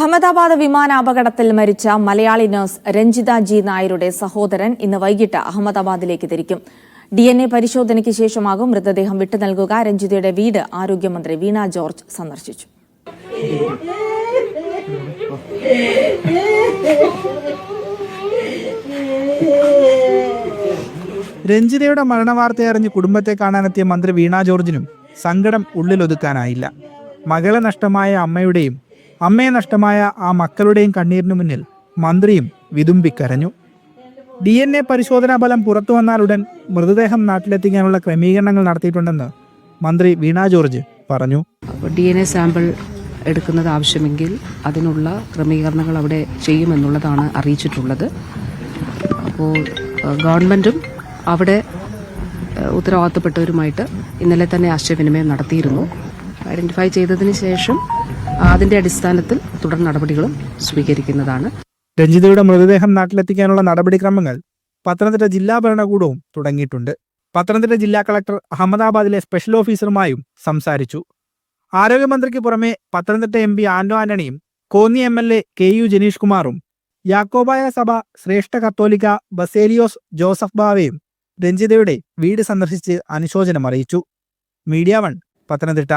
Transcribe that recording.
അഹമ്മദാബാദ് വിമാനാപകടത്തിൽ മരിച്ച Malayali nurse Ranjitha G നായരുടെ സഹോദരൻ ഇന്ന് വൈകിട്ട് അഹമ്മദാബാദിലേക്ക് തിരിക്കും. DNA പരിശോധനയ്ക്ക് ശേഷമാകും മൃതദേഹം വിട്ടു നൽകുക. രഞ്ജിതയുടെ വീട് ആരോഗ്യമന്ത്രി വീണ ജോർജ് സന്ദർശിച്ചു. രഞ്ജിതയുടെ മരണവാർത്തയറിഞ്ഞ് കുടുംബത്തെ കാണാനെത്തിയ മന്ത്രി വീണ ജോർജിനും സങ്കടം ഉള്ളിലൊതുക്കാനായില്ല. മകളെ നഷ്ടമായ അമ്മയുടെയും അമ്മയെ നഷ്ടമായ ആ മക്കളുടെയും കണ്ണീരിനു മുന്നിൽ മന്ത്രിയും വിതുമ്പിക്കരഞ്ഞു. DNA പരിശോധനാ ഫലം പുറത്തു വന്നാലുടൻ മൃതദേഹം നാട്ടിലെത്തിക്കാനുള്ള ക്രമീകരണങ്ങൾ നടത്തിയിട്ടുണ്ടെന്ന് മന്ത്രി വീണ ജോർജ് പറഞ്ഞു. DNA സാമ്പിൾ എടുക്കുന്നത് ആവശ്യമെങ്കിൽ അതിനുള്ള ക്രമീകരണങ്ങൾ അവിടെ ചെയ്യുമെന്നുള്ളതാണ് അറിയിച്ചിട്ടുള്ളത്. അപ്പോൾ ഗവൺമെൻറ്റും അവിടെ ഉത്തരവാദിത്തപ്പെട്ടവരുമായിട്ട് ഇന്നലെ തന്നെ ആശയവിനിമയം നടത്തിയിരുന്നു. ഐഡന്റിഫൈ ചെയ്തതിന് ശേഷം അതിന്റെ അടിസ്ഥാനത്തിൽ തുടർ നടപടികളും സ്വീകരിക്കുന്നതാണ്. രഞ്ജിതയുടെ മൃതദേഹം നാട്ടിലെത്തിക്കാനുള്ള നടപടിക്രമങ്ങൾ പത്തനംതിട്ട ജില്ലാ ഭരണകൂടവും തുടങ്ങിയിട്ടുണ്ട്. പത്തനംതിട്ട ജില്ലാ കളക്ടർ അഹമ്മദാബാദിലെ സ്പെഷ്യൽ ഓഫീസറുമായും സംസാരിച്ചു. ആരോഗ്യമന്ത്രിക്ക് പുറമെ Pathanamthitta MP Anto ആന്റണിയും Konni MLA KU Janeesh കുമാറും യാക്കോബായ സഭ ശ്രേഷ്ഠ കത്തോലിക്ക ബസേലിയോസ് ജോസഫ് ബാവയും രഞ്ജിതയുടെ വീട് സന്ദർശിച്ച് അനുശോചനം അറിയിച്ചു. മീഡിയ 1 പത്തനംതിട്ട.